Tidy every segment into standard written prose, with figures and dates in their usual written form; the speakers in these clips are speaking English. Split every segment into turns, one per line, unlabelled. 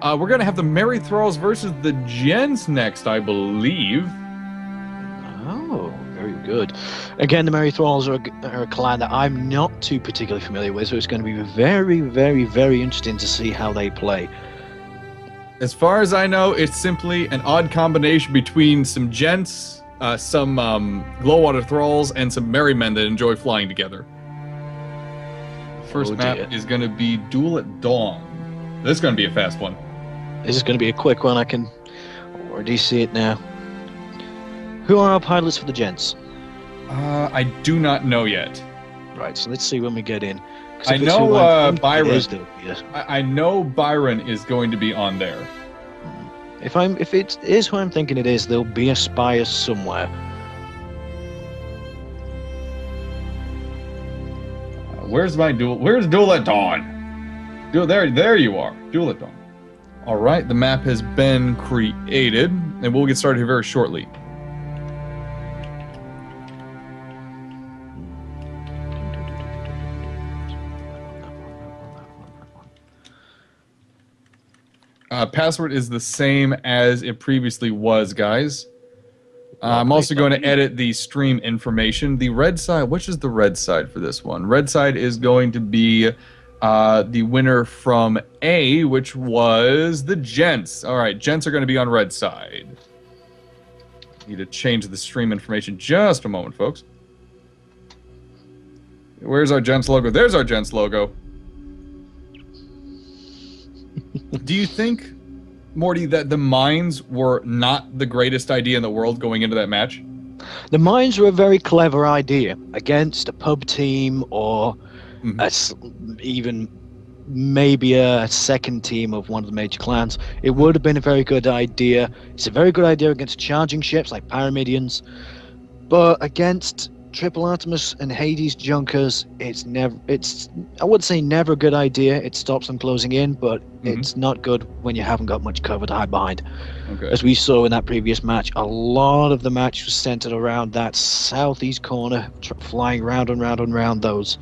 We're going to have the Merry Thralls versus the Gents next, I believe.
Oh, very good. Again, the Merry Thralls are a clan that I'm not too particularly familiar with, so it's going to be very, very, very interesting to see how they play.
As far as I know, it's simply an odd combination between some Gents, some Glowwater Thralls, and some Merry Men that enjoy flying together. First map is going to be Duel at Dawn. This is going to be a fast one.
This is going to be a quick one. I can already see it now. Who are our pilots for the Gents?
I do not know yet.
Right, so let's see when we get in.
I know Byron. I know Byron is going to be on there.
If it is who I'm thinking it is, there'll be a spire somewhere.
Where's my duel? Where's Duel at Dawn? There you are. Duel at Dawn. All right, the map has been created, and we'll get started here very shortly. Password is the same as it previously was, guys. I'm also going to edit the stream information. The red side, which is the red side for this one? Red side is going to be the winner from A, which was the Gents. All right, Gents are going to be on red side. Need to change the stream information just a moment, folks. Where's our Gents logo? There's our Gents logo. Do you think, Morty, that the mines were not the greatest idea in the world going into that match?
The mines were a very clever idea against a pub team or even maybe a second team of one of the major clans. It would have been a very good idea. It's a very good idea against charging ships like Pyramidians, but against Triple Artemis and Hades Junkers, I would say never a good idea. It stops them closing in, but it's not good when you haven't got much cover to hide behind. Okay. As we saw in that previous match, a lot of the match was centered around that southeast corner, flying round and round and round those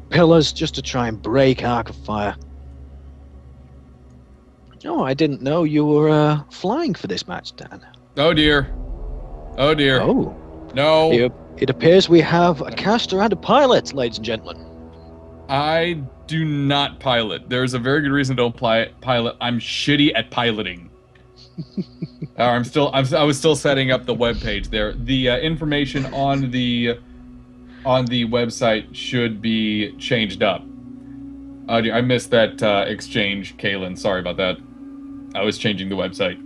pillars just to try and break Arc of Fire. Oh, I didn't know you were flying for this match, Dan.
Oh dear. Oh dear.
Oh.
No.
It appears we have a caster and a pilot, ladies and gentlemen.
I do not pilot. There's a very good reason I don't pilot. I'm shitty at piloting. I was still setting up the web page there. The information on the website should be changed up. I missed that exchange, Kaylin. Sorry about that. I was changing the website.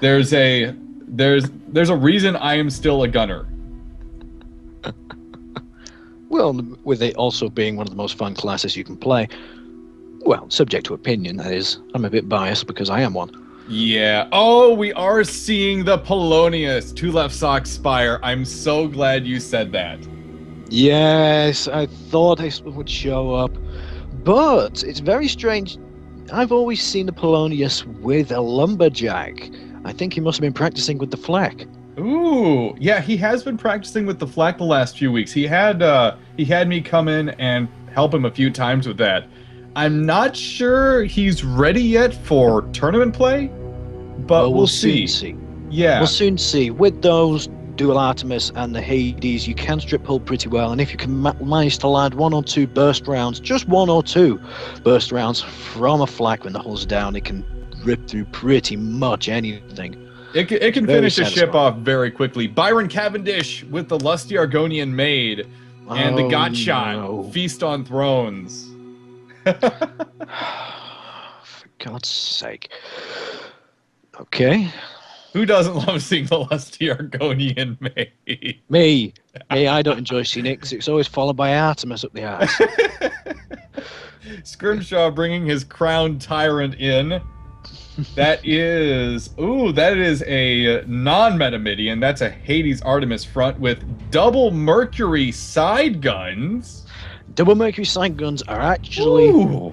There's a reason I am still a gunner.
Well, with it also being one of the most fun classes you can play. Well, subject to opinion, that is. I'm a bit biased because I am one.
Yeah. Oh, we are seeing the Polonius 2 left sock spire. I'm so glad you said that.
Yes, I thought it would show up. But it's very strange. I've always seen the Polonius with a lumberjack. I think he must have been practicing with the flak.
Ooh, yeah, he has been practicing with the flak the last few weeks. He had me come in and help him a few times with that. I'm not sure he's ready yet for tournament play, but we'll see. Yeah,
we'll soon see. With those Dual Artemis and the Hades, you can strip pull pretty well, and if you can manage to land 1 or 2 burst rounds, just 1 or 2 burst rounds from a flak when the hull's down, it can rip through pretty much anything.
It can finish a ship off very quickly. Byron Cavendish with the Lusty Argonian Maid and the Got Shot Feast on Thrones.
For God's sake. Okay.
Who doesn't love seeing the Lusty Argonian Maid?
Me. I don't enjoy seeing it because it's always followed by Artemis up the arse.
Scrimshaw bringing his crowned tyrant in. That is a non-Metamidian. That's a Hades Artemis front with double Mercury side guns.
Double Mercury side guns are actually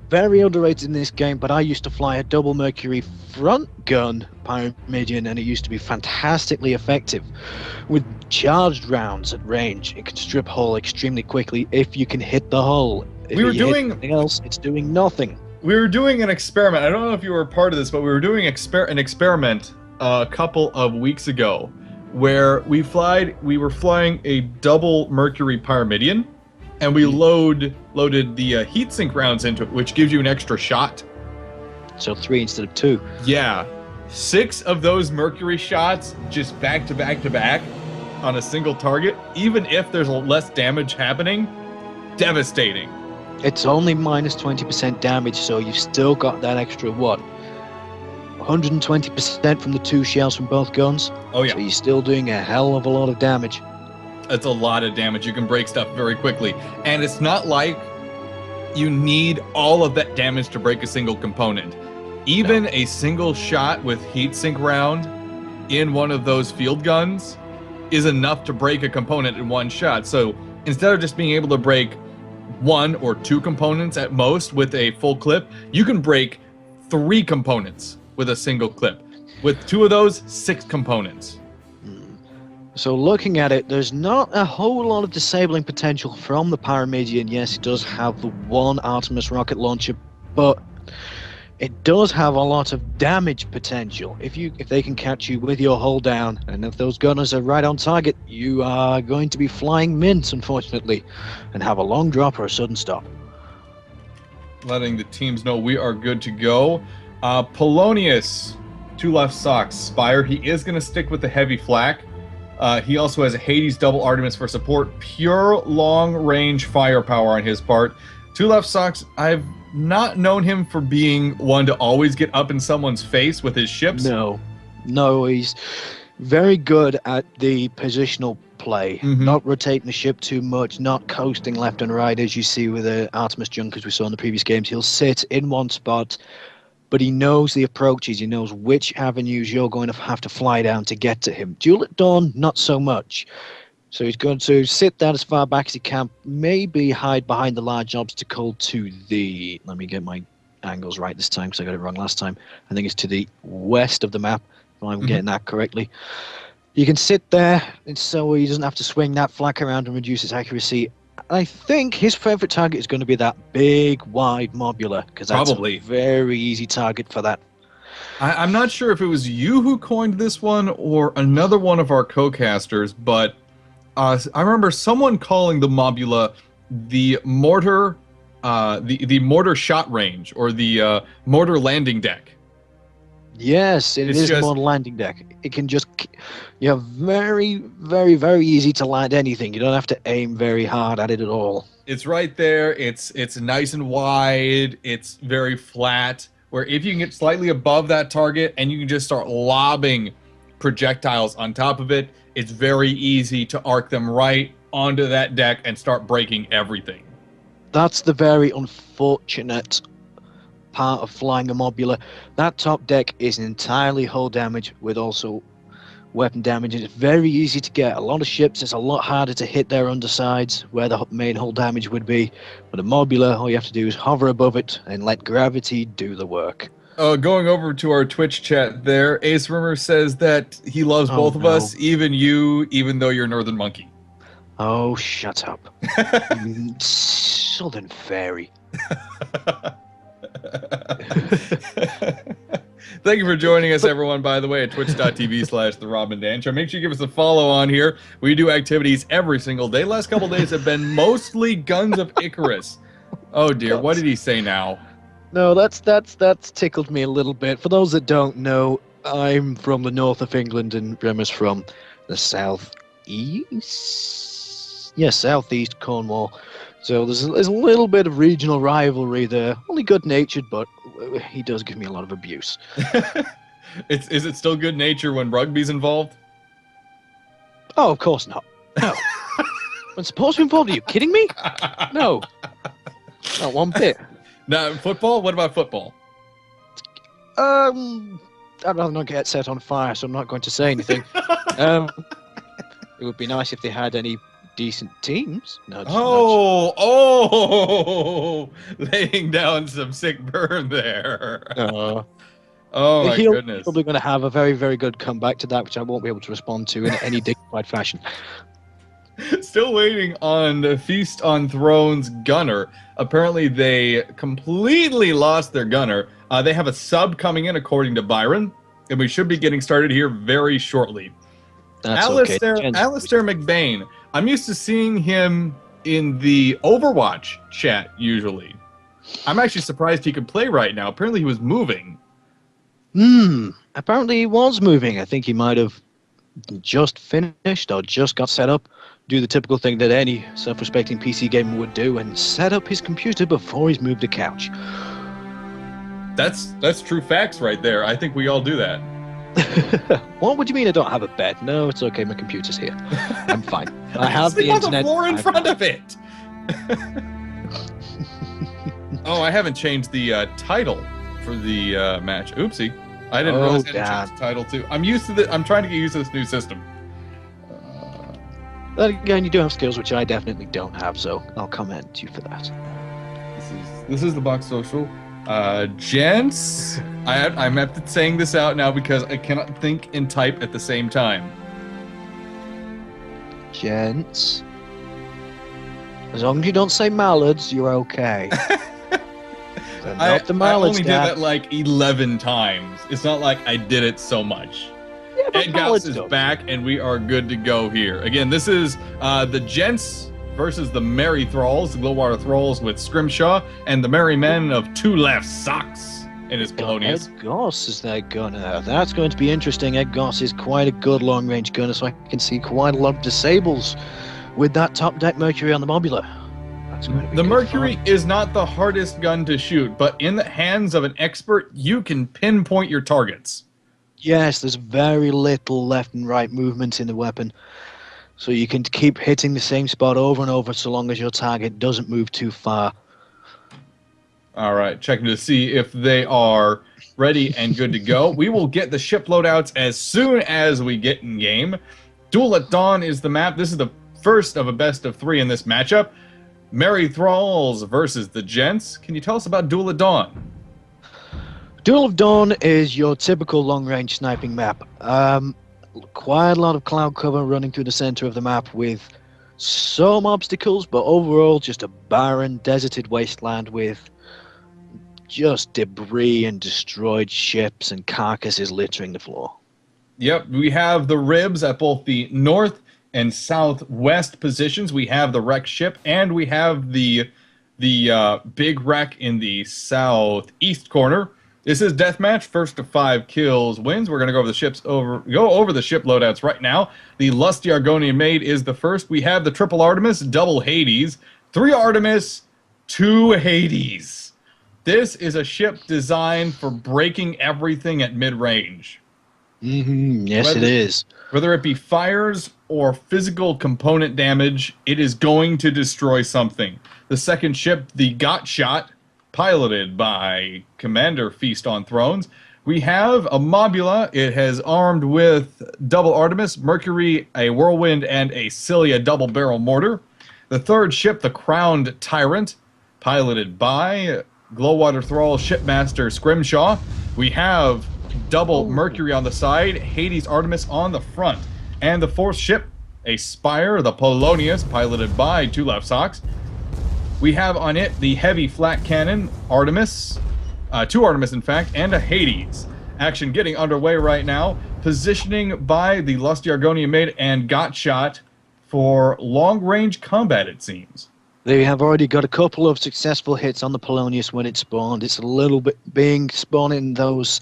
very underrated in this game, but I used to fly a double Mercury front gun Pyramidian, and it used to be fantastically effective. With charged rounds at range, it can strip hull extremely quickly if you can hit the hull If
We were
you hit
doing-
something else, it's doing nothing.
We were doing an experiment. I don't know if you were a part of this, but we were doing an experiment a couple of weeks ago where we were flying a double Mercury Pyramidion, and we loaded the heatsink rounds into it, which gives you an extra shot.
So 3 instead of 2.
Yeah. 6 of those Mercury shots just back to back to back on a single target, even if there's less damage happening, devastating.
It's only minus 20% damage, so you've still got that extra, what? 120% from the 2 shells from both guns.
Oh yeah.
So you're still doing a hell of a lot of damage.
That's a lot of damage. You can break stuff very quickly. And it's not like you need all of that damage to break a single component. Even a single shot with heatsink round in one of those field guns is enough to break a component in one shot. So instead of just being able to break 1 or 2 components at most with a full clip, you can break 3 components with a single clip. With 2 of those, 6 components.
So looking at it, there's not a whole lot of disabling potential from the Pyramidion. Yes, it does have the 1 Artemis rocket launcher, but it does have a lot of damage potential. If they can catch you with your hull down, and if those gunners are right on target, you are going to be flying mints, unfortunately, and have a long drop or a sudden stop.
Letting the teams know we are good to go. Polonius, 2 left socks, Spire. He is going to stick with the heavy flak. He also has a Hades double Artemis for support. Pure long-range firepower on his part. 2 left socks. I've not known him for being one to always get up in someone's face with his ships.
No, he's very good at the positional play. Not rotating the ship too much, not coasting left and right as you see with the Artemis Junkers we saw in the previous games. He'll sit in one spot, but he knows the approaches. He knows which avenues you're going to have to fly down to get to him. Duel at Dawn, not so much. So he's going to sit down as far back as he can, maybe hide behind the large obstacle to the... Let me get my angles right this time because I got it wrong last time. I think it's to the west of the map, if I'm getting that correctly. You can sit there, and so he doesn't have to swing that flak around and reduce its accuracy. I think his favorite target is going to be that big, wide mobula, because that's a very easy target for that.
I'm not sure if it was you who coined this one or another one of our co-casters, but I remember someone calling the mobula the mortar, the mortar shot range, or the mortar landing deck.
Yes, it is more landing deck. It can just, you're very, very, very easy to land anything. You don't have to aim very hard at it at all.
It's right there. It's nice and wide. It's very flat. Where if you can get slightly above that target and you can just start lobbing projectiles on top of it, it's very easy to arc them right onto that deck and start breaking everything.
That's the very unfortunate part of flying a mobula. That top deck is entirely hull damage with also weapon damage. It's very easy to get. A lot of ships, it's a lot harder to hit their undersides where the main hull damage would be. But a mobula, all you have to do is hover above it and let gravity do the work.
Going over to our Twitch chat there, Ace Rimmer says that he loves both of us, even you, even though you're Northern Monkey.
Oh, shut up. You Southern Fairy.
Thank you for joining us, everyone, by the way, at twitch.tv/TheRobinDan Show. Make sure you give us a follow on here. We do activities every single day. Last couple days have been mostly Guns of Icarus. Oh, dear. What did he say now?
No, that's tickled me a little bit. For those that don't know, I'm from the north of England and Rimmer's from the southeast. Yes, southeast Cornwall. So there's a little bit of regional rivalry there. Only good-natured, but he does give me a lot of abuse.
Is it still good nature when rugby's involved?
Oh, of course not. No. I'm supposed to be involved. Are you kidding me? No. Not one bit.
Now, football? What about football?
I'd rather not get set on fire, so I'm not going to say anything. It would be nice if they had any decent teams. Nudge, nudge.
Laying down some sick burn there.
Oh
my goodness.
He's probably going to have a very, very good comeback to that, which I won't be able to respond to in any dignified fashion.
Still waiting on the Feast on Thrones gunner. Apparently, they completely lost their gunner. They have a sub coming in, according to Byron, and we should be getting started here very shortly.
That's
Alistair
okay.
McBain. I'm used to seeing him in the Overwatch chat, usually. I'm actually surprised he could play right now. Apparently, he was moving.
Apparently he was moving. I think he might have just finished or just got set up. Do the typical thing that any self-respecting PC gamer would do and set up his computer before he's moved a couch.
That's true facts right there. I think we all do that.
What would you mean I don't have a bed? No, it's okay. My computer's here. I'm fine. I have the internet.
The floor in front of it. Oh, I haven't changed the title for the match. Oopsie. I didn't realize I had to change the title too. I'm trying to get used to this new system.
But again, you do have skills which I definitely don't have, so I'll comment you for that.
This is the Box Social. Gents. I'm after saying this out now because I cannot think and type at the same time.
Gents. As long as you don't say mallards, you're okay.
I only did that like 11 times. It's not like I did it so much.
Yeah,
Ed Gauss is back, and we are good to go here. Again, this is the Gents versus the Merry Thralls, the Glowwater Thralls with Scrimshaw, and the Merry Men of Two Left Socks in his Polonius.
Ed Goss is their gunner. That's going to be interesting. Ed Goss is quite a good long-range gunner, so I can see quite a lot of disables with that top-deck Mercury on the Mobula.
The Mercury is not the hardest gun to shoot, but in the hands of an expert, you can pinpoint your targets.
Yes, there's very little left and right movement in the weapon. So you can keep hitting the same spot over and over so long as your target doesn't move too far.
All right, checking to see if they are ready and good to go. We will get the ship loadouts as soon as we get in game. Duel at Dawn is the map. This is the first of a best of 3 in this matchup. Merry Thralls versus the Gents. Can you tell us about Duel at Dawn?
Duel of Dawn is your typical long-range sniping map. Quite a lot of cloud cover running through the center of the map with some obstacles, but overall just a barren, deserted wasteland with just debris and destroyed ships and carcasses littering the floor.
Yep, we have the ribs at both the north and southwest positions. We have the wreck ship, and we have the big wreck in the southeast corner. This is deathmatch. First to 5 kills wins. We're gonna go over the ship loadouts right now. The Lusty Argonian Maid is the first. We have the triple Artemis, double Hades, 3 Artemis, 2 Hades. This is a ship designed for breaking everything at mid-range.
Yes, it is.
Whether it be fires or physical component damage, it is going to destroy something. The second ship, the Got Shot, piloted by Commander Feast on Thrones. We have a Mobula. It has armed with double Artemis, Mercury, a Whirlwind, and a Cilia double-barrel mortar. The third ship, the Crowned Tyrant, piloted by Glowwater Thrall Shipmaster Scrimshaw. We have double Mercury on the side, Hades Artemis on the front. And the fourth ship, a Spire, the Polonius, piloted by Two Left Socks. We have on it the heavy flat cannon, Artemis, 2 Artemis in fact, and a Hades. Action getting underway right now. Positioning by the Lusty Argonian Maid and Got Shot for long-range combat, it seems.
They have already got a couple of successful hits on the Polonius when it spawned. It's a little bit being spawned in those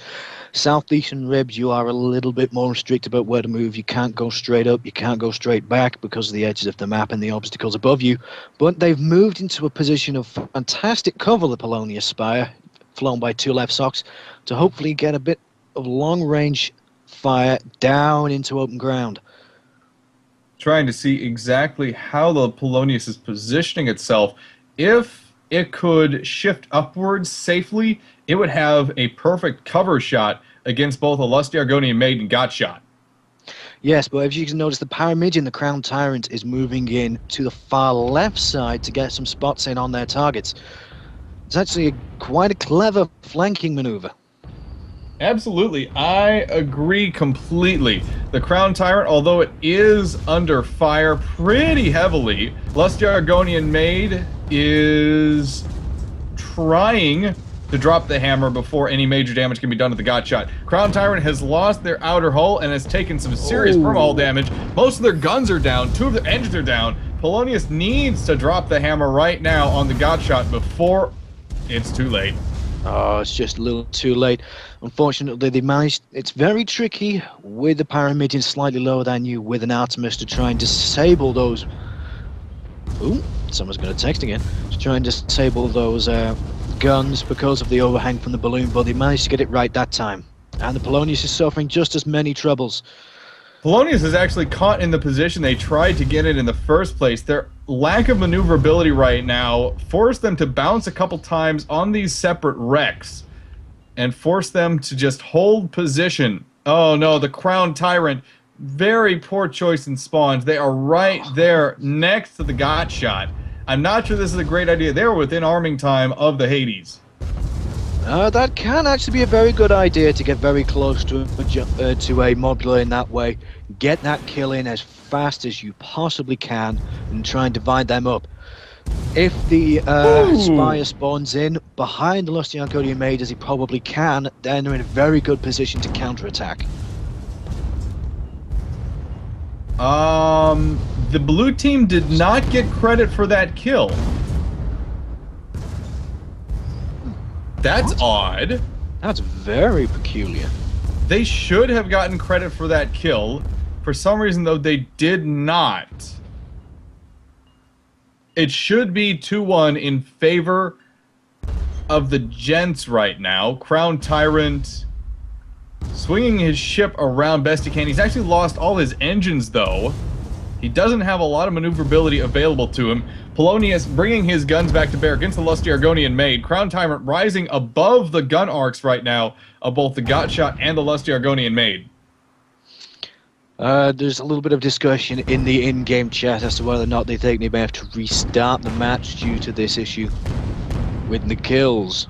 southeastern ribs. You are a little bit more restricted about where to move. You can't go straight up. You can't go straight back because of the edges of the map and the obstacles above you. But they've moved into a position of fantastic cover, the Polonius Spire, flown by Two Left Socks, to hopefully get a bit of long-range fire down into open ground.
Trying to see exactly how the Polonius is positioning itself. If it could shift upwards safely, it would have a perfect cover shot against both a Lusty Argonian Maid and Got Shot.
Yes, but as you can notice, the Paramidian, the Crown Tyrant, is moving in to the far left side to get some spots in on their targets. It's actually quite a clever flanking maneuver.
Absolutely. I agree completely. The Crown Tyrant, although it is under fire pretty heavily, Lusty Argonian Maid is trying to drop the hammer before any major damage can be done to the Gotshot. Crown Tyrant has lost their outer hull and has taken some serious perma-hull damage. Most of their guns are down. 2 of their engines are down. Polonius needs to drop the hammer right now on the Gotshot before it's too late.
Oh, it's just a little too late. Unfortunately, they managed. It's very tricky with the Pyramidian slightly lower than you with an Artemis to try and disable those. Ooh, someone's going to text again. To try and disable those guns because of the overhang from the balloon, but they managed to get it right that time. And the Polonius is suffering just as many troubles.
Polonius is actually caught in the position they tried to get it in the first place. Their lack of maneuverability right now forced them to bounce a couple times on these separate wrecks and forced them to just hold position. Oh no, the Crown Tyrant, very poor choice in spawns. They are right there next to the Gotshot. I'm not sure this is a great idea. They were within arming time of the Hades.
That can actually be a very good idea to get very close to a modular in that way. Get that kill in as fast as you possibly can and try and divide them up. If the Spire spawns in behind the Lusty Argonian Maid as he probably can, then they're in a very good position to counterattack.
The blue team did not get credit for that kill. That's odd.
That's very peculiar.
They should have gotten credit for that kill. For some reason, though, they did not. It should be 2-1 in favor of the Gents right now. Crown Tyrant swinging his ship around best he can. He's actually lost all his engines, though. He doesn't have a lot of maneuverability available to him. Polonius bringing his guns back to bear against the Lusty Argonian Maid. Crown Tyrant rising above the gun arcs right now of both the Gotshot and the Lusty Argonian Maid.
There's a little bit of discussion in the in-game chat as to whether or not they think they may have to restart the match due to this issue with the kills.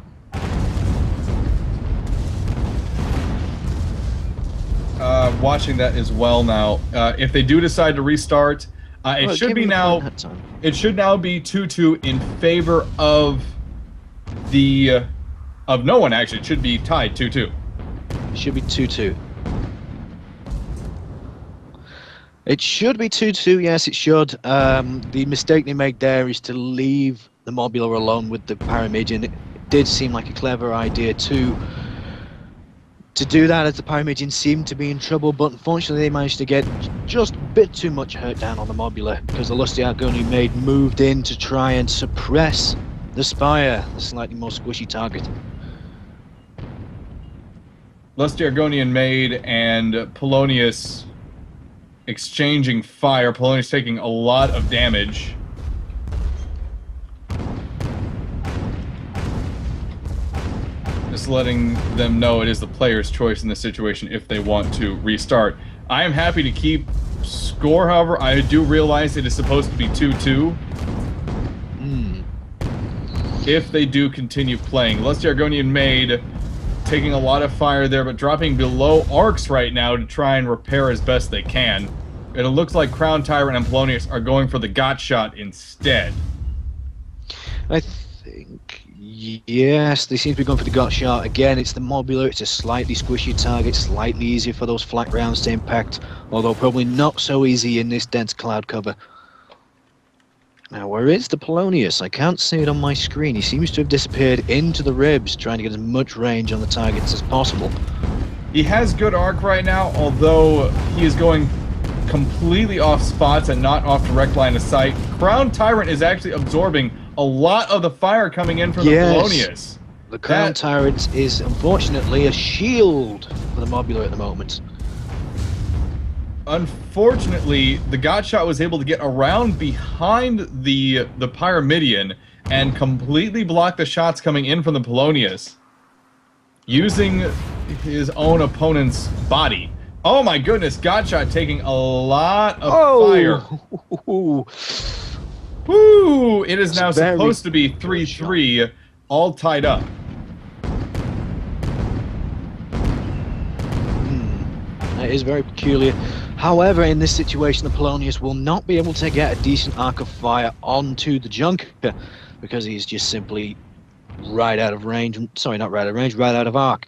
Watching that as well now. If they do decide to restart, it should be now. It should now be 2-2 in favor of the of no one. Actually, it should be tied 2-2.
It should be 2-2. It should be 2-2. Yes, it should. The mistake they make there is to leave the Mobula alone with the Pyramidian. It did seem like a clever idea to do that, as the Pyramidian seemed to be in trouble, but unfortunately they managed to get just a bit too much hurt down on the Mobula because the Lusty Argonian Maid moved in to try and suppress the Spire, the slightly more squishy target.
Lusty Argonian Maid and Polonius exchanging fire. Polonius taking a lot of damage. Just letting them know it is the player's choice in this situation if they want to restart. I am happy to keep score, however. I do realize it is supposed to be 2-2. If they do continue playing. Lusty Argonian Maid taking a lot of fire there, but dropping below arcs right now to try and repair as best they can. And it looks like Crown Tyrant and Polonius are going for the Gotshot instead.
I think, yes, they seem to be going for the Gotshot. Again, it's the Mobula, it's a slightly squishy target, slightly easier for those flak rounds to impact, although probably not so easy in this dense cloud cover. Now, where is the Polonius? I can't see it on my screen. He seems to have disappeared into the ribs, trying to get as much range on the targets as possible.
He has good arc right now, although he is going completely off spots and not off direct line of sight. Crown Tyrant is actually absorbing a lot of the fire coming in from the Polonius.
The Crown Tyrant is unfortunately a shield for the Mobula at the moment.
Unfortunately, the Gotshot was able to get around behind the Pyramidian and completely block the shots coming in from the Polonius, using his own opponent's body. Oh my goodness, Gotshot taking a lot of fire. Woo! It is now supposed to be 3-3, all tied up.
It is very peculiar. However, in this situation, the Polonius will not be able to get a decent arc of fire onto the Junker because he's just simply right out of range. Sorry, not right out of range, right out of arc.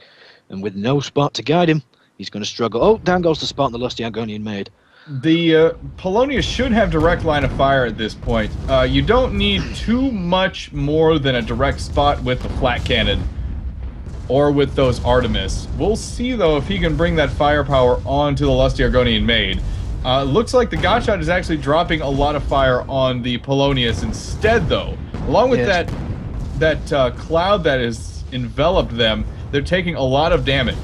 And with no spot to guide him, he's going to struggle. Oh, down goes the spot the lusty Argonian made.
The Polonius should have direct line of fire at this point. You don't need too much more than a direct spot with the flat cannon or with those Artemis. We'll see, though, if he can bring that firepower onto the lusty Argonian Maid. Looks like the Gotshot is actually dropping a lot of fire on the Polonius instead, though. Along with that cloud that has enveloped them, they're taking a lot of damage.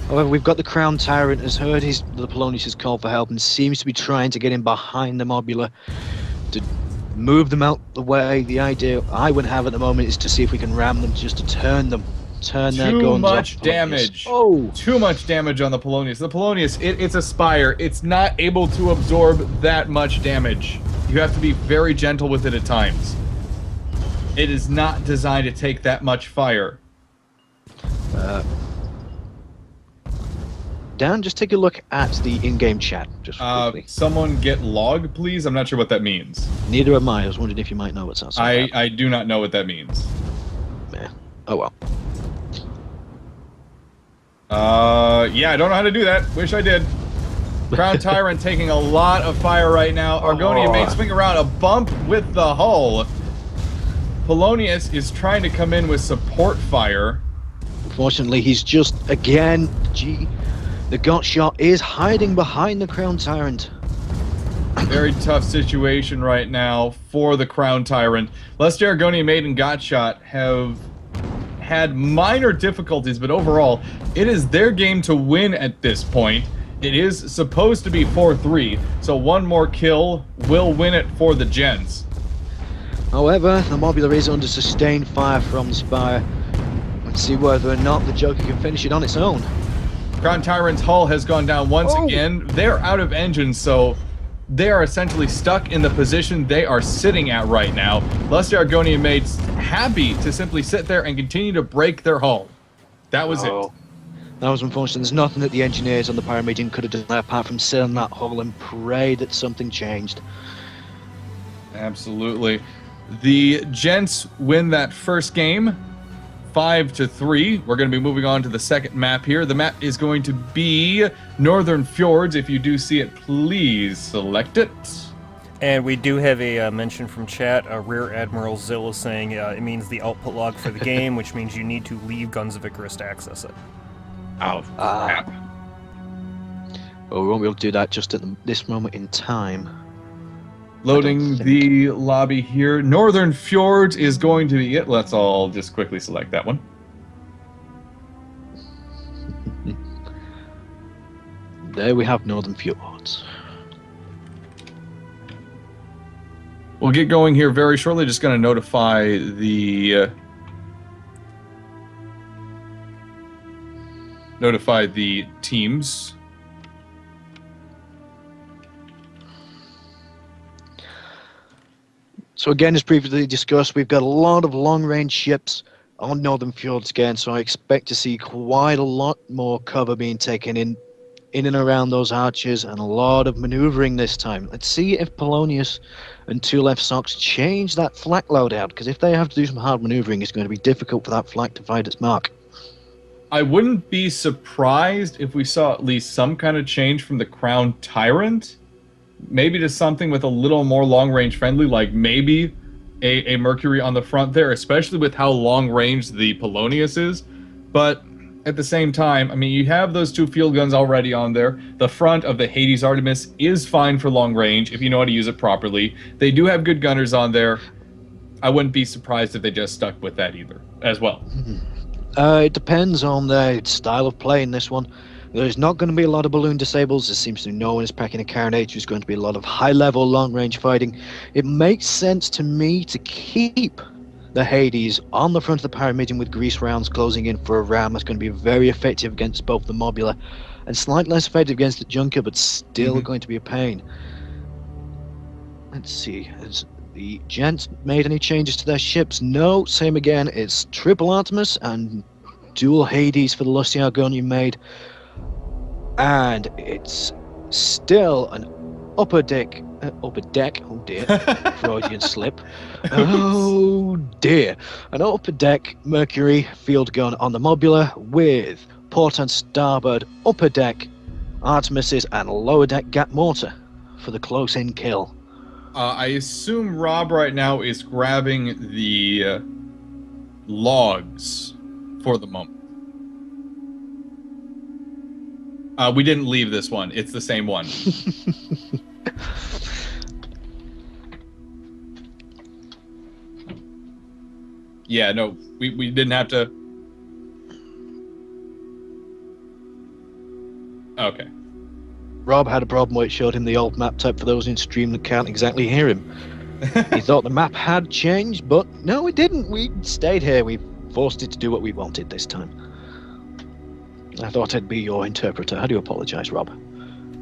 However, we've got the Crown Tyrant has heard the Polonius' call for help and seems to be trying to get in behind the Mobula to move them out the way. The idea I would have at the moment is to see if we can ram them just to turn their guns off.
Too much damage.
Oh!
Too much damage on the Polonius. The Polonius, it's a spire. It's not able to absorb that much damage. You have to be very gentle with it at times. It is not designed to take that much fire.
Dan, just take a look at the in-game chat, just quickly.
Someone get log, please? I'm not sure what that means.
Neither am I. I was wondering if you might know what's outside.
I do not know what that means.
Yeah. Oh, well.
Yeah, I don't know how to do that. Wish I did. Crown Tyrant taking a lot of fire right now. Argonian Maid swing around a bump with the hull. Polonius is trying to come in with support fire.
Unfortunately, he's just, again, the Gotshot is hiding behind the Crown Tyrant.
Very tough situation right now for the Crown Tyrant. Lusty Argonian Maid and Gotshot have had minor difficulties, but overall, it is their game to win at this point. It is supposed to be 4-3, so one more kill will win it for the Gents.
However, the Mobula is under sustained fire from the Spire. Let's see whether or not the Joker can finish it on its own.
Crown Tyrant's hull has gone down once again. They're out of engines, so they are essentially stuck in the position they are sitting at right now. Lusty Argonian Maid's happy to simply sit there and continue to break their hull. That was it.
That was unfortunate. There's nothing that the engineers on the Pyramedian could have done apart from sit on that hull and pray that something changed.
Absolutely. The Gents win that first game 5-3. We're going to be moving on to the second map here. The map is going to be Northern Fjords. If you do see it, please select it.
And we do have a mention from chat, Rear Admiral Zilla saying it means the output log for the game, which means you need to leave Guns of Icarus to access it.
Oh, crap.
Well, we won't be able to do that just at this moment in time.
Loading the lobby here. Northern Fjords is going to be it. Let's all just quickly select that one.
There we have Northern Fjords.
We'll get going here very shortly. Just going to notify the teams.
So again, as previously discussed, we've got a lot of long-range ships on Northern Fjords again, so I expect to see quite a lot more cover being taken in and around those archers and a lot of maneuvering this time. Let's see if Polonius and 2 Left Socks change that flak loadout, because if they have to do some hard maneuvering, it's going to be difficult for that flak to find its mark.
I wouldn't be surprised if we saw at least some kind of change from the Crown Tyrant. Maybe to something with a little more long-range friendly, like maybe a Mercury on the front there, especially with how long-range the Polonius is. But at the same time, I mean, you have those 2 field guns already on there. The front of the Hades Artemis is fine for long range if you know how to use it properly. They do have good gunners on there. I wouldn't be surprised if they just stuck with that either, as well.
It depends on their style of play in this one. There's not going to be a lot of balloon disables. There seems to be no one is packing a carnage. There's going to be a lot of high-level, long-range fighting. It makes sense to me to keep the Hades on the front of the Pyramidion with grease rounds closing in for a ram. That's going to be very effective against both the Mobula and slightly less effective against the Junker, but still going to be a pain. Let's see. Has the Gents made any changes to their ships? No. Same again. It's triple Artemis and dual Hades for the Lusty Argonian Maid. And it's still an upper deck. Oh dear. Freudian slip. Oh dear. An upper deck Mercury field gun on the Mobula with port and starboard upper deck Artemises and lower deck Gat mortar for the close-in kill.
I assume Rob right now is grabbing the logs for the moment. We didn't leave this one. It's the same one. Yeah, no, we didn't have to... Okay.
Rob had a problem where it showed him the old map type for those in stream that can't exactly hear him. He thought the map had changed, but no, it didn't. We stayed here. We forced it to do what we wanted this time. I thought I'd be your interpreter. I do apologize, Rob.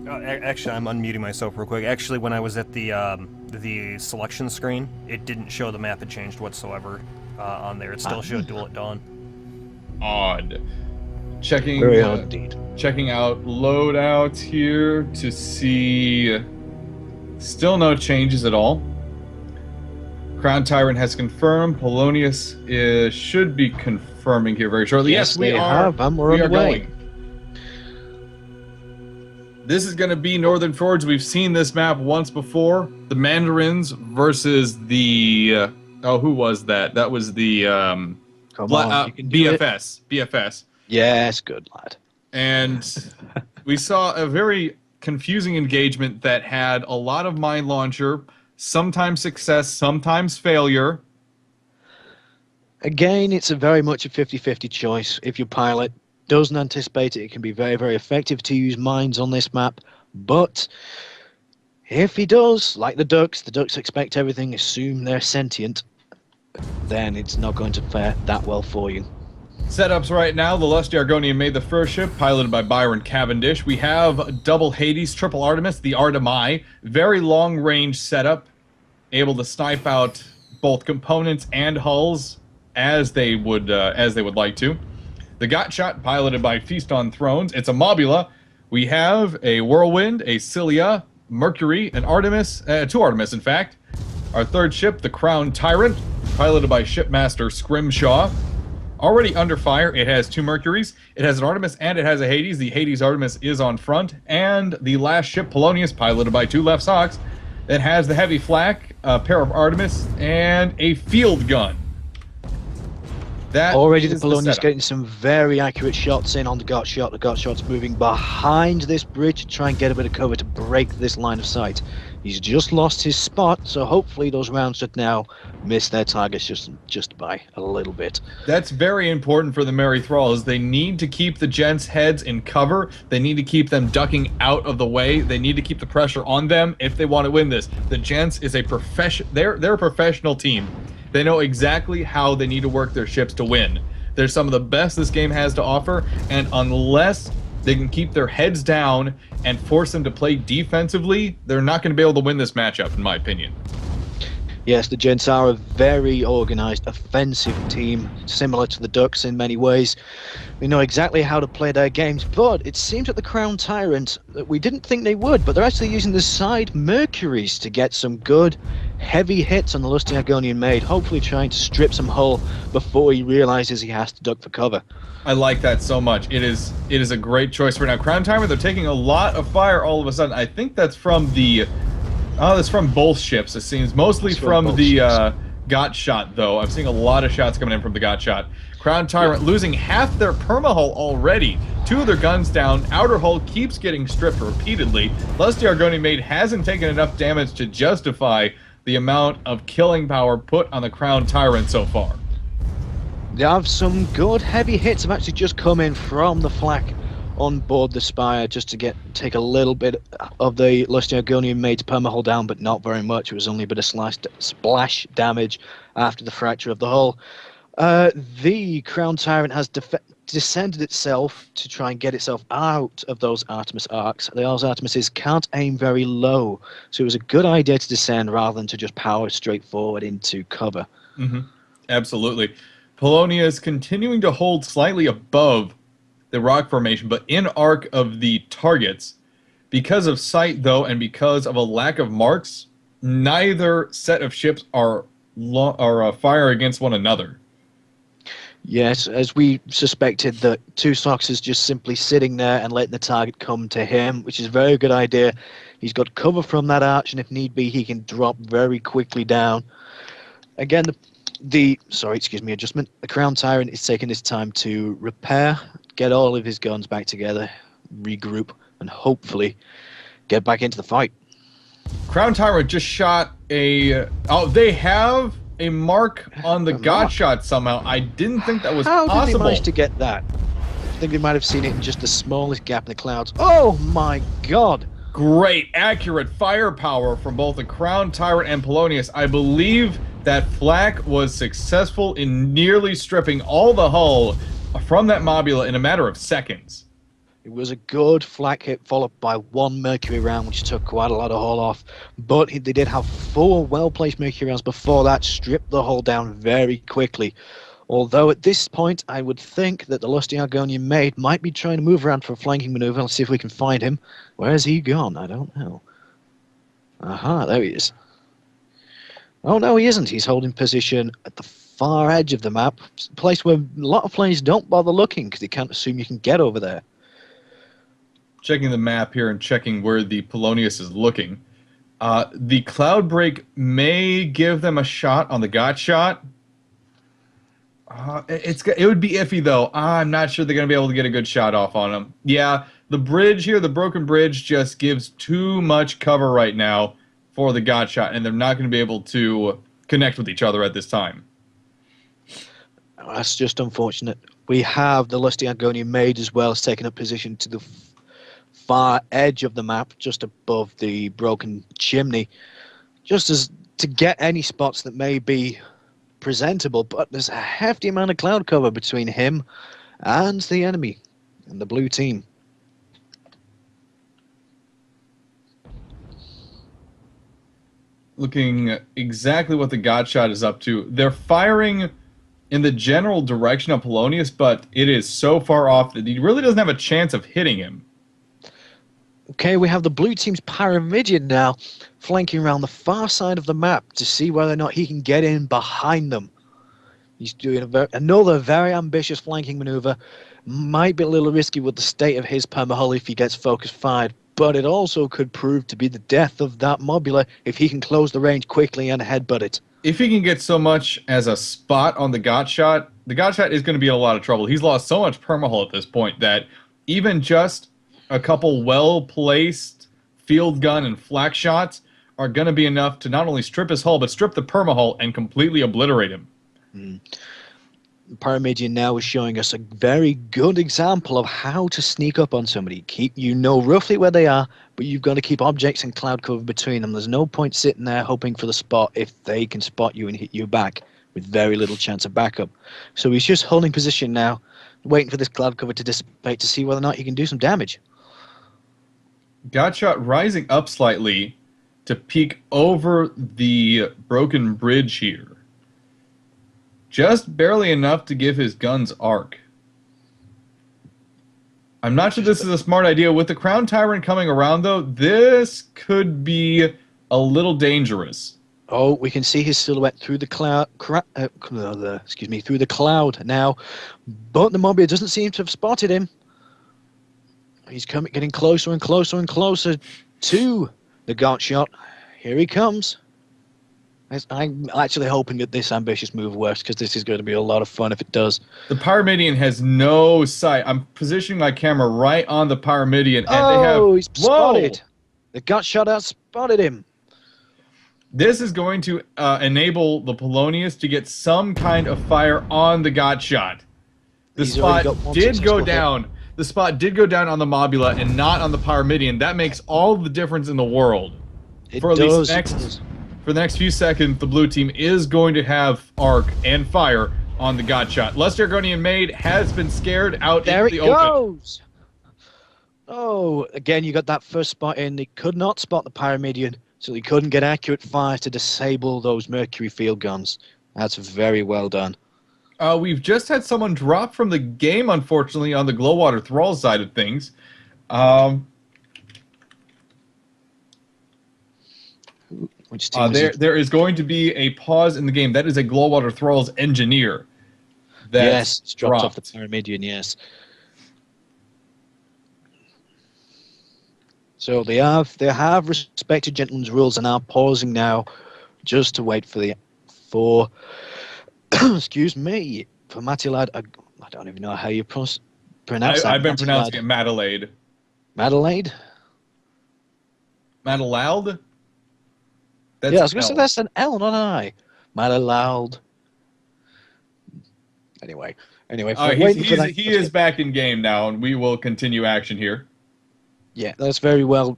Actually, I'm unmuting myself real quick. Actually, when I was at the selection screen, it didn't show the map had changed whatsoever on there. It still showed Duel at Dawn.
Odd. Checking.
Very odd indeed.
Checking out loadouts here to see. Still no changes at all. Crown Tyrant has confirmed. Polonius should be confirming here very shortly. Yes, we are.
We're on the way.
Going. This is going to be Northern Forge. We've seen this map once before. The Mandarins versus the... who was that? That was the... BFS. BFS.
Yes, good lad.
And we saw a very confusing engagement that had a lot of mine launcher, sometimes success, sometimes failure.
Again, it's a very much a 50-50 choice. If your pilot doesn't anticipate it, it can be very, very effective to use mines on this map. But if he does, like the ducks expect everything, assume they're sentient, then it's not going to fare that well for you.
Setups right now, the Lusty Argonian made the first ship, piloted by Byron Cavendish. We have double Hades, triple Artemis, the Artemi. Very long-range setup, able to snipe out both components and hulls as they would like to. The Gotshot, piloted by Feast on Thrones. It's a Mobula. We have a Whirlwind, a Cilia, Mercury, an Artemis, two Artemis, in fact. Our third ship, the Crown Tyrant, piloted by Shipmaster Scrimshaw. Already under fire, it has two Mercuries, it has an Artemis, and it has a Hades. The Hades Artemis is on front. And the last ship, Polonius, piloted by two Left Socks, that has the heavy flak, a pair of Artemis, and a field gun. That
already the Polonius getting some very accurate shots in on the Gotshot. The Gotshot's moving behind this bridge to try and get a bit of cover to break this line of sight. He's just lost his spot, so hopefully those rounds should now miss their targets just by a little bit.
That's very important for the Merry Thralls. They need to keep the Gents' heads in cover. They need to keep them ducking out of the way. They need to keep the pressure on them if they want to win this. The Gents is a they're a professional team. They know exactly how they need to work their ships to win. They're some of the best this game has to offer, and unless they can keep their heads down and force them to play defensively, they're not going to be able to win this matchup, in my opinion.
Yes, the Gents are a very organized, offensive team, similar to the Ducks in many ways. We know exactly how to play their games, but it seems that the Crown Tyrant, that we didn't think they would, but they're actually using the side Mercuries to get some good, heavy hits on the Lusty Argonian Maid, hopefully trying to strip some hull before he realizes he has to duck for cover.
I like that so much. It is a great choice for now. Crown Tyrant, they're taking a lot of fire all of a sudden. I think that's from the... Oh, that's from both ships, it seems. Mostly from the Gotshot, though. I'm seeing a lot of shots coming in from the Gotshot. Crown Tyrant losing half their permahull already. Two of their guns down. Outer hull keeps getting stripped repeatedly. Lusty Argonian Maid hasn't taken enough damage to justify the amount of killing power put on the Crown Tyrant so far.
They have some good heavy hits have actually just come in from the flak on board the Spire just to take a little bit of the Lusty Argonian Maid's permahull down, but not very much. It was only a bit of splash damage after the fracture of the hull. The Crown Tyrant has descended itself to try and get itself out of those Artemis arcs. Those Artemises can't aim very low, so it was a good idea to descend rather than to just power straight forward into cover.
Mm-hmm. Absolutely. Polonia is continuing to hold slightly above the rock formation, but in arc of the targets. Because of sight, though, and because of a lack of marks, neither set of ships are fire against one another.
Yes, as we suspected, that Two Socks is just simply sitting there and letting the target come to him, which is a very good idea. He's got cover from that arch, and if need be, he can drop very quickly down. Again, the adjustment. The Crown Tyrant is taking his time to repair, get all of his guns back together, regroup, and hopefully get back into the fight.
Crown Tyrant just shot a... Oh, they have a mark on the God shot somehow. I didn't think that was possible.
How did they manage to get that? I think they might have seen it in just the smallest gap in the clouds. Oh my god!
Great, accurate firepower from both the Crown Tyrant and Polonius. I believe that Flak was successful in nearly stripping all the hull from that Mobula in a matter of seconds.
It was a good flak hit followed by one Mercury round, which took quite a lot of hull off. But they did have 4 well-placed Mercury rounds before that, stripped the hull down very quickly. Although at this point, I would think that the lusty Argonian maid might be trying to move around for a flanking maneuver. Let's see if we can find him. Where's he gone? I don't know. Aha, there he is. Oh, no, he isn't. He's holding position at the far edge of the map, a place where a lot of players don't bother looking because they can't assume you can get over there.
Checking the map here and checking where the Polonius is looking. The Cloud Break may give them a shot on the Got shot. It would be iffy, though. I'm not sure they're going to be able to get a good shot off on him. Yeah, the bridge here, the broken bridge, just gives too much cover right now for the Got shot, and they're not going to be able to connect with each other at this time.
That's just unfortunate. We have the lusty Argonian maid as well as taking up position to the far edge of the map, just above the broken chimney, just as to get any spots that may be presentable, but there's a hefty amount of cloud cover between him and the enemy and the blue team.
Looking exactly what the God shot is up to. They're firing in the general direction of Polonius, but it is so far off that he really doesn't have a chance of hitting him.
Okay, we have the blue team's Pyramidion now flanking around the far side of the map to see whether or not he can get in behind them. He's doing another very ambitious flanking maneuver. Might be a little risky with the state of his permahull if he gets focus fired, but it also could prove to be the death of that Mobula if he can close the range quickly and headbutt it.
If he can get so much as a spot on the God shot is going to be in a lot of trouble. He's lost so much permahull at this point that even just a couple well-placed field gun and flak shots are going to be enough to not only strip his hull, but strip the permahull and completely obliterate him.
Pyramidion now is showing us a very good example of how to sneak up on somebody. You know roughly where they are, but you've got to keep objects and cloud cover between them. There's no point sitting there hoping for the spot if they can spot you and hit you back with very little chance of backup. So he's just holding position now, waiting for this cloud cover to dissipate to see whether or not he can do some damage.
Godshot rising up slightly to peek over the broken bridge here. Just barely enough to give his guns arc. I'm not sure this is a smart idea. With the Crown Tyrant coming around, though, this could be a little dangerous.
Oh, we can see his silhouette through the cloud. Through the cloud now, but the Mobula doesn't seem to have spotted him. He's getting closer and closer and closer to the Gaunt shot. Here he comes. I'm actually hoping that this ambitious move works because this is going to be a lot of fun if it does.
The Pyramidion has no sight. I'm positioning my camera right on the Pyramidion, and
they have... he's spotted.
Whoa!
The Gaunt shot out spotted him.
This is going to enable the Polonius to get some kind of fire on the God shot. The spot did go down. The spot did go down on the Mobula and not on the Pyramidion. That makes all the difference in the world. For the next few seconds, the blue team is going to have arc and fire on the God shot. Lusty Argonian Maid has been scared out into the open.
There it goes! Oh, again, you got that first spot in. They could not spot the Pyramidion, so they couldn't get accurate fire to disable those Mercury field guns. That's very well done.
We've just had someone drop from the game, unfortunately, on the Glowwater Thralls side of things.
Which team was
there is going to be a pause in the game. That is a Glowwater Thralls engineer.
Yes, it's dropped off the Pyramidion, yes. So they have respected gentlemen's rules and are pausing now just to wait for excuse me, for Matilad. I don't even know how you pronounce that.
I've been pronouncing it Madeleine.
Madeleine?
Madeleine?
Yeah, I was going to say that's an L, not an I. Madeleine. Anyway,
he is back in game now, and we will continue action here.
Yeah, that's very well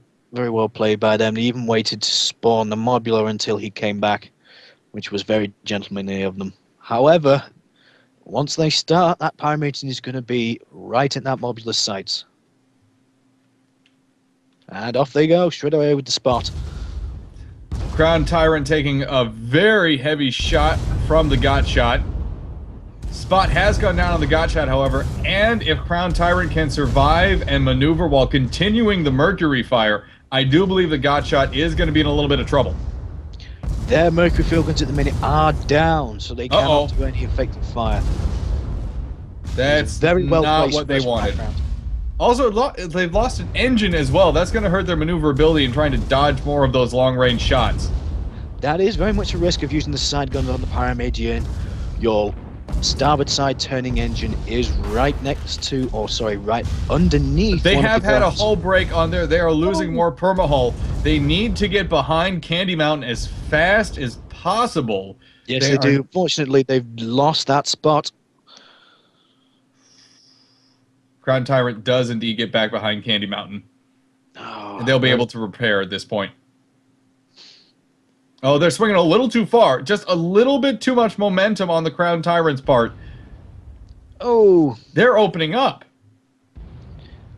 played by them. They even waited to spawn the modular until he came back, which was very gentlemanly of them. However, once they start, that Pyramidion is going to be right at that modular site. And off they go, straight away with the spot.
Crown Tyrant taking a very heavy shot from the Got Shot. Spot has gone down on the Got Shot, however, and if Crown Tyrant can survive and maneuver while continuing the Mercury fire, I do believe the Got Shot is going to be in a little bit of trouble.
Their Mercury fuel guns at the minute are down, so they cannot do any effective fire.
That's very well not what they wanted. Also, they've lost an engine as well. That's going to hurt their maneuverability in trying to dodge more of those long-range shots.
That is very much a risk of using the side guns on the Pyramidion. Your starboard side turning engine is right next to, right underneath.
They have had a hull break on there. They are losing more permahull. They need to get behind Candy Mountain as fast as possible.
Yes, they do. Fortunately, they've lost that spot.
Crown Tyrant does indeed get back behind Candy Mountain. And they'll be able to repair at this point. Oh, they're swinging a little too far. Just a little bit too much momentum on the Crown Tyrant's part.
Oh.
They're opening up.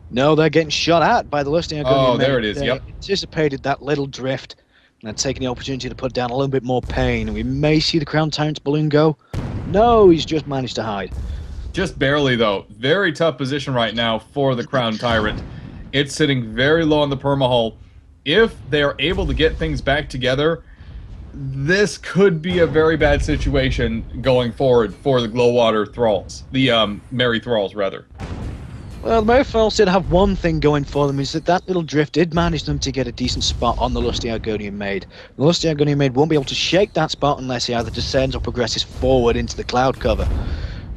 No, they're getting shot at by the Lusting.
Oh, there it is,
they anticipated that little drift and taking the opportunity to put down a little bit more pain. And we may see the Crown Tyrant's balloon go. No, he's just managed to hide.
Just barely, though. Very tough position right now for the Crown Tyrant. It's sitting very low on the permahull. If they are able to get things back together, this could be a very bad situation going forward for the Glowwater Thralls. The Merry Thralls, rather.
Well, the Merry Thralls did have one thing going for them, is that little drift did manage them to get a decent spot on the Lusty Argonian Maid. The Lusty Argonian Maid won't be able to shake that spot unless he either descends or progresses forward into the cloud cover.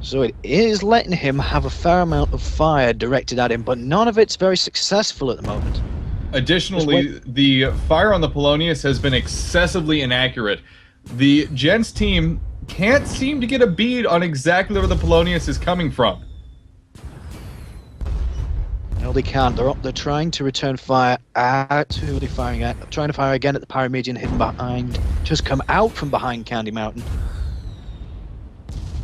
So it is letting him have a fair amount of fire directed at him, but none of it's very successful at the moment.
Additionally, the fire on the Polonius has been excessively inaccurate. The Gents team can't seem to get a bead on exactly where the Polonius is coming from.
No, they can't. They're trying to return fire at who are they firing at? Trying to fire again at the Pyramidion hidden behind, just come out from behind Candy Mountain.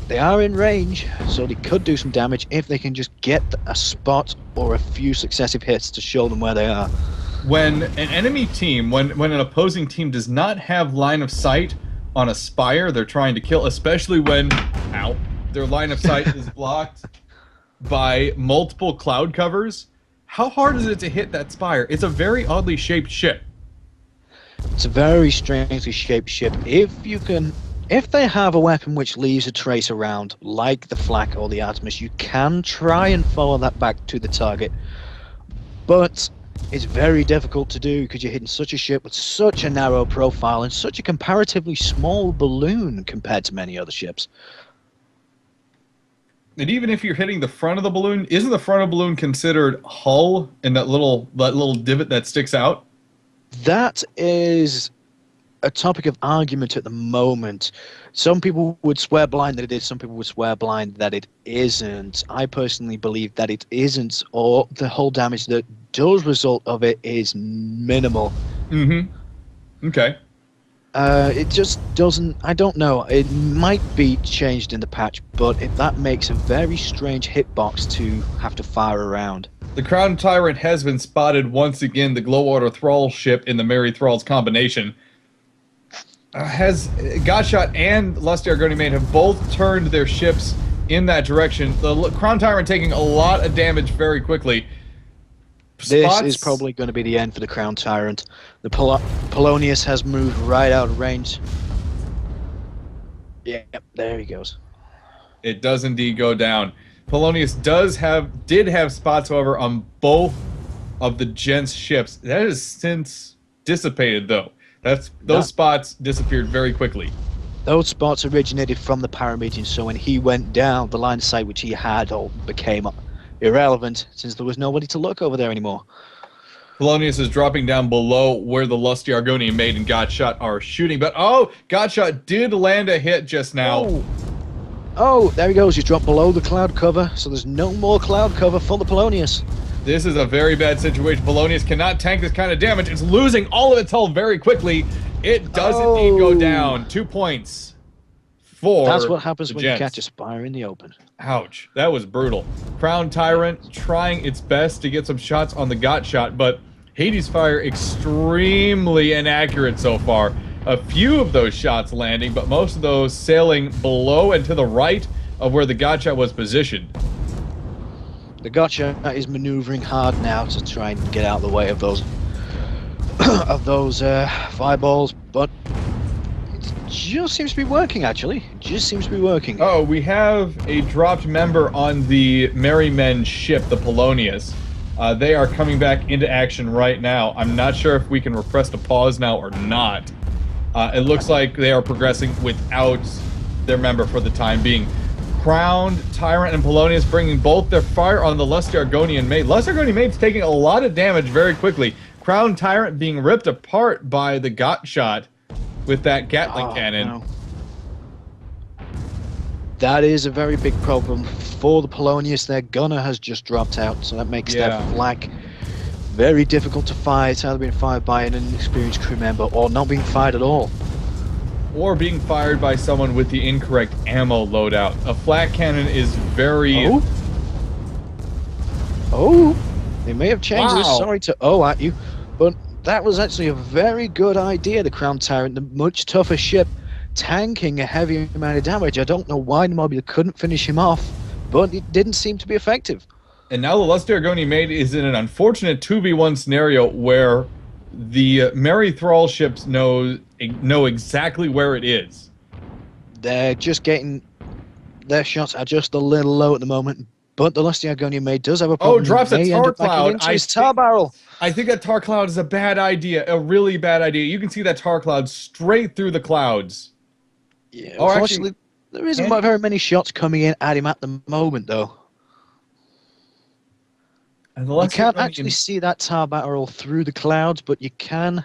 They are in range, so they could do some damage if they can just get a spot or a few successive hits to show them where they are.
When an enemy team, when an opposing team does not have line of sight on a spire they're trying to kill, especially when, their line of sight is blocked by multiple cloud covers, how hard is it to hit that spire? It's a very oddly shaped ship.
It's a very strangely shaped ship. If they have a weapon which leaves a trace around, like the Flak or the Artemis, you can try and follow that back to the target. But it's very difficult to do because you're hitting such a ship with such a narrow profile and such a comparatively small balloon compared to many other ships.
And even if you're hitting the front of the balloon, isn't the front of the balloon considered hull in that little divot that sticks out?
That is a topic of argument at the moment. Some people would swear blind that it is, some people would swear blind that it isn't. I personally believe that it isn't, or the hull damage that does result of it is minimal.
Okay.
It just doesn't, I don't know, it might be changed in the patch, but that makes a very strange hitbox to have to fire around.
The Crown Tyrant has been spotted once again, the Glowwater Thrall ship in the Merry Thralls combination. has Godshot and Lusty Argonian Maid have both turned their ships in that direction. The Crown Tyrant taking a lot of damage very quickly.
This is probably going to be the end for the Crown Tyrant. The Polonius has moved right out of range. Yeah, there he goes.
It does indeed go down. Polonius did have spots, however, on both of the Gents ships. That has since dissipated, though. Those spots disappeared very quickly.
Those spots originated from the Parametean, so when he went down, the line of sight which he had all became irrelevant, since there was nobody to look over there anymore.
Polonius is dropping down below where the Lusty Argonian Maid and Godshot are shooting, but Godshot did land a hit just now.
Oh, there he goes. He's dropped below the cloud cover, so there's no more cloud cover for the Polonius.
This is a very bad situation. Polonius cannot tank this kind of damage. It's losing all of its hull very quickly. It does indeed go down. 2 points for
That's what happens when
Gents.
you catch a spire in the open.
Ouch. That was brutal. Crown Tyrant trying its best to get some shots on the Godshot, but Hades Fire extremely inaccurate so far. A few of those shots landing, but most of those sailing below and to the right of where the Godshot was positioned.
The Godshot is maneuvering hard now to try and get out of the way of those fireballs, but it just seems to be working, actually. It just seems to be working.
Oh, we have a dropped member on the Merry Men ship, the Polonius. They are coming back into action right now. I'm not sure if we can repress the pause now or not. It looks like they are progressing without their member for the time being. Crown, Tyrant, and Polonius bringing both their fire on the Lusty Argonian Maid. Lusty Argonian Maid's taking a lot of damage very quickly. Crown Tyrant being ripped apart by the Godshot with that Gatling cannon.
No. That is a very big problem for the Polonius. Their gunner has just dropped out, so that makes their flak very difficult to fire. It's either being fired by an inexperienced crew member or not being fired at all.
Or being fired by someone with the incorrect ammo loadout. A flak cannon is very...
Oh, they may have changed this.
Wow.
Sorry to at you, but that was actually a very good idea. The Crown Tyrant, the much tougher ship, tanking a heavy amount of damage. I don't know why the Mobula couldn't finish him off, but it didn't seem to be effective.
And now the Lusty Argonian Maid is in an unfortunate 2v1 scenario where the Merry Thrall ships know exactly where it is.
They're just getting... Their shots are just a little low at the moment, but the Lusty Argonian Maid does have a problem.
Drops a tar cloud.
His tar barrel.
I think that tar cloud is a bad idea, a really bad idea. You can see that tar cloud straight through the clouds.
Yeah, unfortunately, there isn't very many shots coming in at him at the moment, though. You can't actually see that tar barrel through the clouds, but you can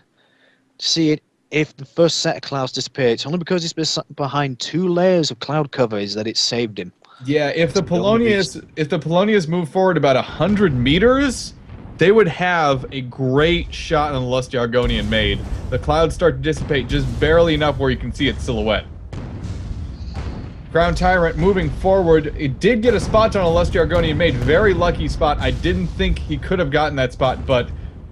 see it if the first set of clouds disappear. It's only because it's behind 2 layers of cloud cover is that it saved him.
Yeah, if the Polonius moved forward about 100 meters, they would have a great shot on the Lusty Argonian Maid. The clouds start to dissipate just barely enough where you can see its silhouette. Crown Tyrant moving forward. It did get a spot on a Lusty Argonian Maid. Very lucky spot. I didn't think he could have gotten that spot, but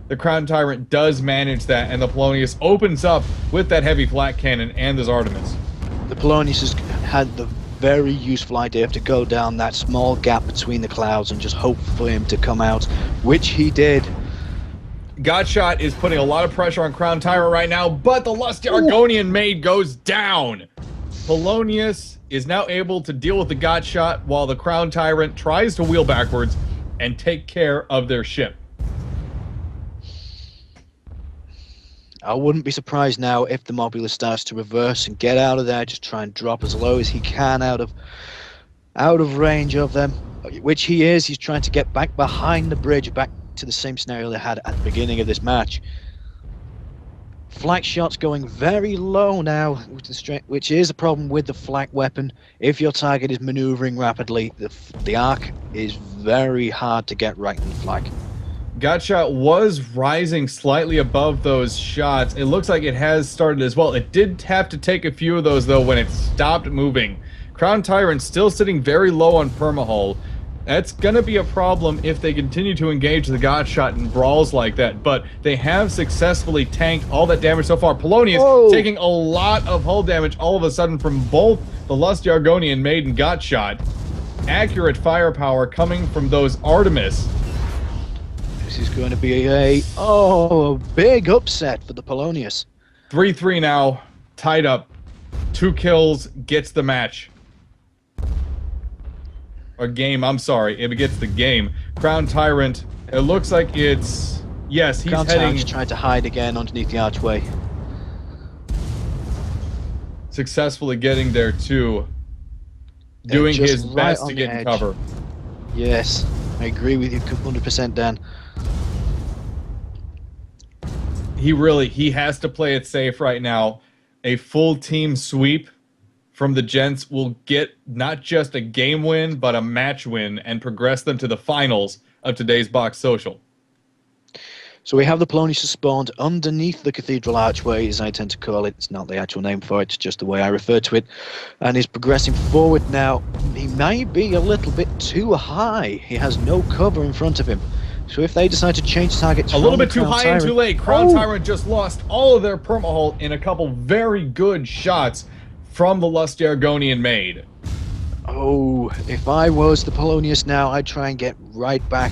the Crown Tyrant does manage that, and the Polonius opens up with that heavy flak cannon and his Artemis.
The Polonius has had the very useful idea to go down that small gap between the clouds and just hope for him to come out, which he did.
Godshot is putting a lot of pressure on Crown Tyrant right now, but the Lusty Argonian Maid goes down. Polonius is now able to deal with the Godshot while the Crown Tyrant tries to wheel backwards and take care of their ship.
I wouldn't be surprised now if the Mobula starts to reverse and get out of there, just try and drop as low as he can out of range of them, which he is. He's trying to get back behind the bridge, back to the same scenario they had at the beginning of this match. Flak shots going very low now, which is a problem with the flak weapon. If your target is maneuvering rapidly, the arc is very hard to get right in the flak.
Godshot was rising slightly above those shots. It looks like it has started as well. It did have to take a few of those, though, when it stopped moving. Crown Tyrant still sitting very low on permahull. That's going to be a problem if they continue to engage the God Shot in brawls like that. But they have successfully tanked all that damage so far. Polonius taking a lot of hull damage all of a sudden from both the Lusty Argonian Maid and God Shot. Accurate firepower coming from those Artemis.
This is going to be a big upset for the Polonius.
3-3 now, tied up. 2 kills, gets the match. Or game, I'm sorry. It gets the game. Crown Tyrant, it looks like it's... Yes, he's
Crown
heading...
Tyrant's trying to hide again underneath the archway.
Successfully getting there, too. Doing his best to get in cover.
Yes, I agree with you 100%, Dan.
He has to play it safe right now. A full team sweep from the Gents will get not just a game win, but a match win and progress them to the finals of today's Box Social.
So we have the Polonius spawned underneath the Cathedral Archway, as I tend to call it. It's not the actual name for it, it's just the way I refer to it. And he's progressing forward now. He may be a little bit too high. He has no cover in front of him. So if they decide to change targets...
A little bit too high and too late. Crown Tyrant just lost all of their permahull in a couple very good shots from the Lusty Argonian Maid.
Oh, if I was the Polonius now, I'd try and get right back.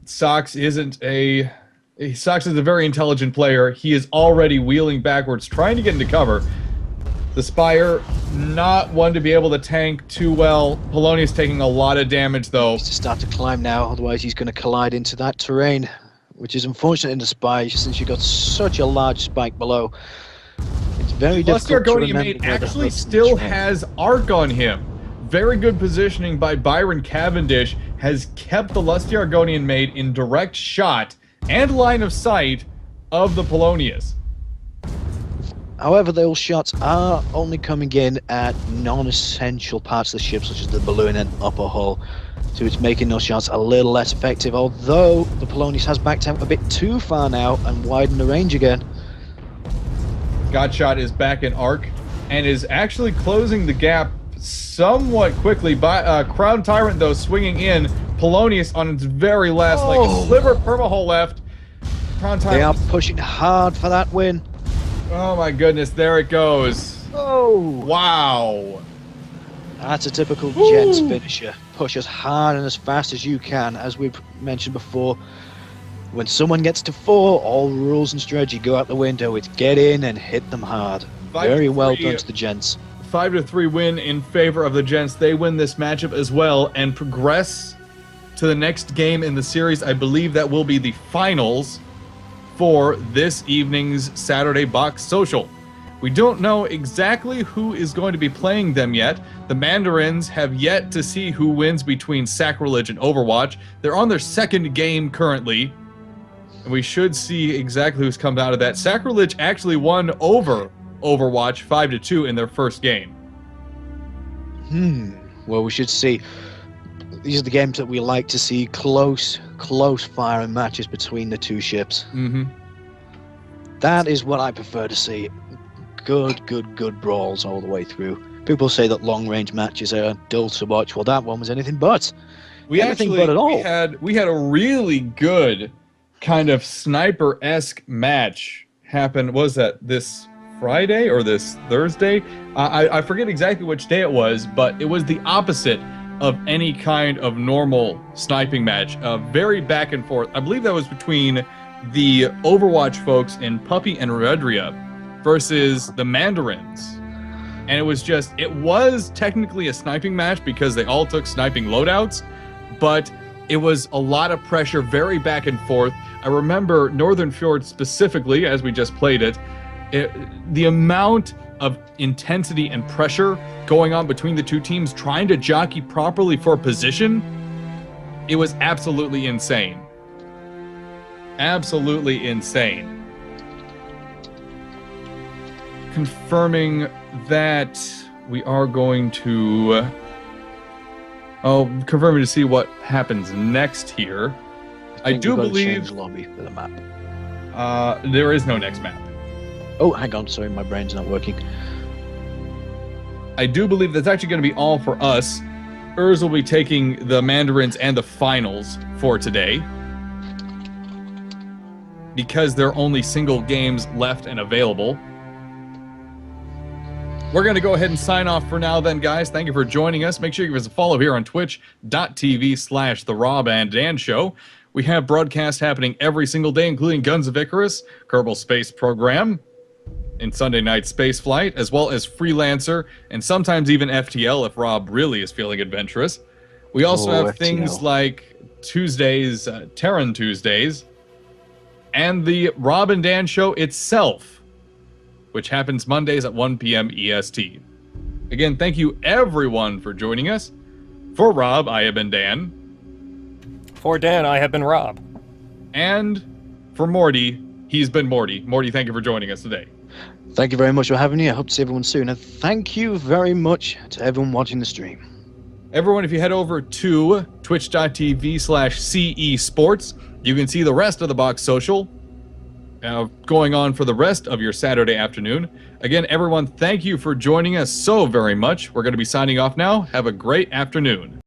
Sox is a very intelligent player. He is already wheeling backwards, trying to get into cover. The Spire, not one to be able to tank too well. Polonius taking a lot of damage, though.
He needs to start to climb now, otherwise he's going to collide into that terrain, which is unfortunate in the Spire, since you've got such a large spike below. It's very difficult to remember.
Maid actually still has arc on him. Very good positioning by Byron Cavendish has kept the Lusty Argonian Maid in direct shot and line of sight of the Polonius.
However, those shots are only coming in at non-essential parts of the ship, such as the balloon and upper hull. So it's making those shots a little less effective, although the Polonius has backed out a bit too far now and widened the range again.
Godshot is back in arc and is actually closing the gap somewhat quickly. By Crown Tyrant, though, swinging in. Polonius on its very last sliver permahull left. Crown Tyrant.
They are pushing hard for that win.
Oh my goodness, there it goes.
Oh!
Wow.
That's a typical Gents finisher. Push as hard and as fast as you can. As we've mentioned before, when someone gets to 4, all rules and strategy go out the window. It's get in and hit them hard. Very well done to the Gents.
5-3 win in favor of the Gents. They win this matchup as well and progress to the next game in the series. I believe that will be the finals for this evening's Saturday Box Social. We don't know exactly who is going to be playing them yet. The Mandarins have yet to see who wins between Sacrilege and Overwatch. They're on their second game currently, and we should see exactly who's come out of that. Sacrilege actually won over Overwatch 5-2 in their first game.
Well, we should see. These are the games that we like to see, close firing matches between the two ships. That is what I prefer to see. Good brawls all the way through. People say that long-range matches are dull to watch. Well, that one was anything but.
We had a really good kind of sniper-esque match happen. Was that this Friday or this Thursday? I forget exactly which day it was, but it was the opposite of any kind of normal sniping match. Very back and forth. I believe that was between the Overwatch folks in Puppy and Redria versus the Mandarins. And it was technically a sniping match because they all took sniping loadouts, but it was a lot of pressure, very back and forth. I remember Northern Fjord specifically, as we just played it, the amount of intensity and pressure going on between the two teams trying to jockey properly for position, it was absolutely insane. Absolutely insane. Confirming that we are going to... confirming to see what happens next here. I do believe...
change lobby for the map.
There is no next map.
Oh, hang on, sorry, my brain's not working.
I do believe that's actually going to be all for us. Urs will be taking the Mandarins and the finals for today. Because there are only single games left and available. We're going to go ahead and sign off for now then, guys. Thank you for joining us. Make sure you give us a follow here on twitch.tv/The Rob and Dan Show. We have broadcasts happening every single day, including Guns of Icarus, Kerbal Space Program, and Sunday Night Space Flight, as well as Freelancer, and sometimes even FTL if Rob really is feeling adventurous. We also have
FTL.
things like Tuesdays, Terran Tuesdays, and the Rob and Dan Show itself, which happens Mondays at 1 p.m. EST. Again, thank you everyone for joining us. For Rob, I have been Dan.
For Dan, I have been Rob.
And for Morty, he's been Morty. Morty, thank you for joining us today.
Thank you very much for having me. I hope to see everyone soon. And thank you very much to everyone watching the stream.
Everyone, if you head over to twitch.tv/CE Sports, you can see the rest of the Box Social going on for the rest of your Saturday afternoon. Again, everyone, thank you for joining us so very much. We're going to be signing off now. Have a great afternoon.